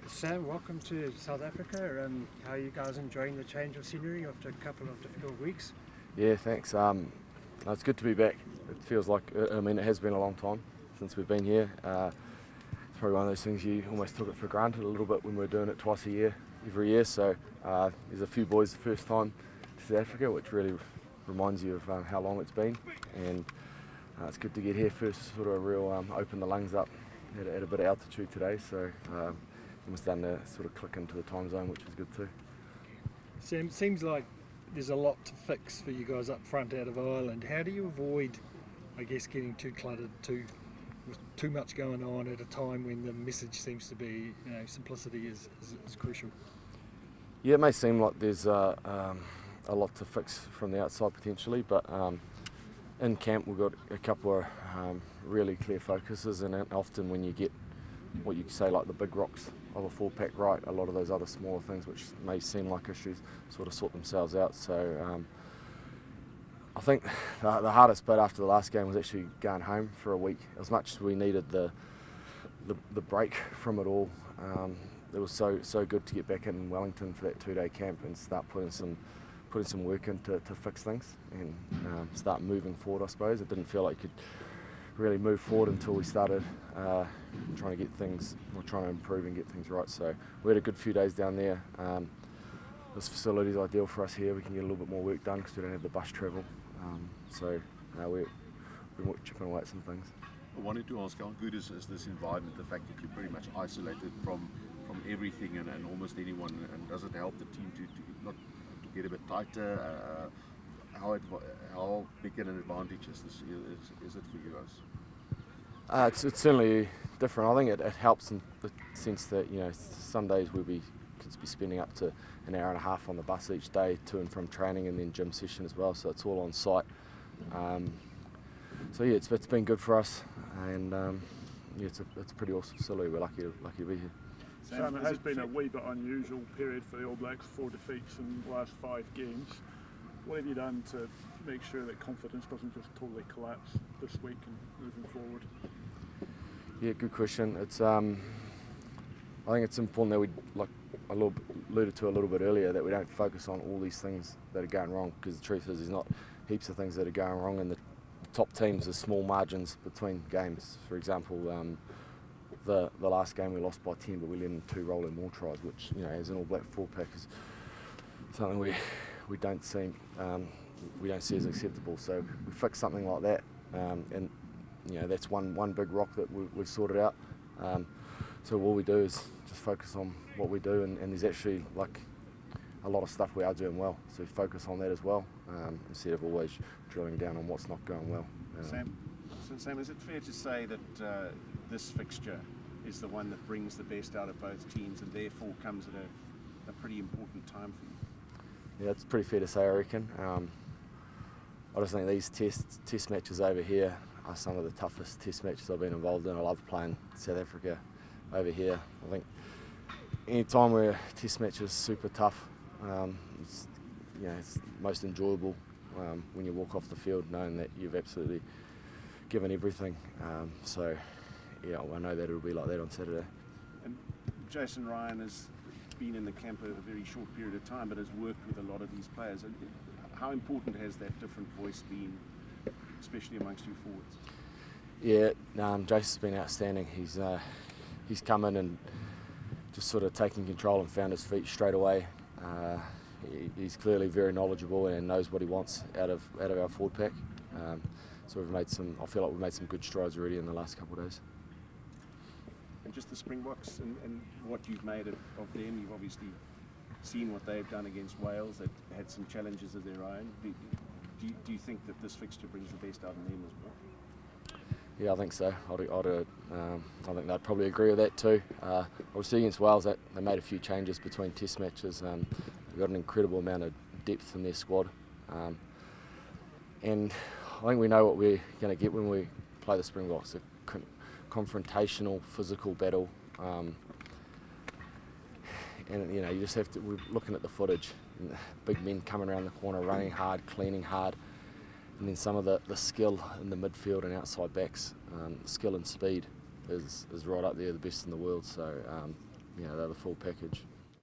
Sam, welcome to South Africa. How are you guys enjoying the change of scenery after a couple of difficult weeks? Yeah, thanks. It's good to be back. It feels like, it has been a long time since we've been here. It's probably one of those things you almost took it for granted a little bit when we were doing it twice a year, every year. So there's a few boys the first time to South Africa, which really reminds you of how long it's been. And it's good to get here first, sort of a real open the lungs up at a bit of altitude today. So almost starting to sort of click into the time zone, which is good too. Sam, seems like there's a lot to fix for you guys up front out of Ireland. How do you avoid, I guess, getting too cluttered, with too much going on at a time when the message seems to be, simplicity is crucial? Yeah, it may seem like there's a lot to fix from the outside potentially, but in camp we've got a couple of really clear focuses, and often when you get what you say like the big rocks of a full pack right, a lot of those other smaller things which may seem like issues sort of sort themselves out. So I think the hardest bit after the last game was actually going home for a week. As much as we needed the break from it all, it was so good to get back in Wellington for that 2-day camp and start putting some work in to fix things and start moving forward. I suppose it didn't feel like you could really move forward until we started trying to improve and get things right. So we had a good few days down there. This facility is ideal for us here. We can get a little bit more work done because we don't have the bus travel. We're chipping away at some things. I wanted to ask, how good is this environment, the fact that you're pretty much isolated from everything and almost anyone, and does it help the team to get a bit tighter? How big an advantage is it for you guys? It's certainly different. I think it helps in the sense that some days could be spending up to an hour and a half on the bus each day to and from training, and then gym session as well. So it's all on site. It's been good for us, and it's a pretty awesome facility. We're lucky to be here. Sam, it has been a wee bit unusual period for the All Blacks, 4 defeats in the last 5 games. What have you done to make sure that confidence doesn't just totally collapse this week and moving forward? Yeah, good question. It's I think it's important that we, like I alluded to a little bit earlier, that we don't focus on all these things that are going wrong, because the truth is there's not heaps of things that are going wrong, and the top teams are small margins between games. For example, the last game we lost by 10, but we let in 2 rolling more tries, which as an All Black 4-pack is something we don't see as acceptable. So we fix something like that, and that's one big rock that we've sorted out. So all we do is just focus on what we do, and there's actually like a lot of stuff we are doing well. So focus on that as well, instead of always drilling down on what's not going well. Sam, is it fair to say that this fixture is the one that brings the best out of both teams, and therefore comes at a pretty important time for you? Yeah, it's pretty fair to say, I reckon. I just think these test matches over here are some of the toughest test matches I've been involved in. I love playing South Africa over here. I think any time where a test match is super tough, it's most enjoyable when you walk off the field knowing that you've absolutely given everything. I know that it'll be like that on Saturday. And Jason Ryan has been in the camp a very short period of time, but has worked with a lot of these players. How important has that different voice been, especially amongst you forwards? Yeah, Jason's been outstanding. He's come in and just sort of taken control and found his feet straight away. He's clearly very knowledgeable and knows what he wants out of our forward pack. So I feel like we've made some good strides already in the last couple of days. And just the Springboks and what you've made of them, you've obviously seen what they've done against Wales. They've had some challenges of their own. Do you think that this fixture brings the best out of them as well? Yeah, I think so. I think they'd probably agree with that too. Obviously against Wales, they made a few changes between test matches. They've got an incredible amount of depth in their squad. And I think we know what we're going to get when we play the Springboks. A confrontational, physical battle. And you just have to, we're looking at the footage, and big men coming around the corner, running hard, cleaning hard, and then some of the skill in the midfield and outside backs, skill and speed is right up there, the best in the world. So they're the full package.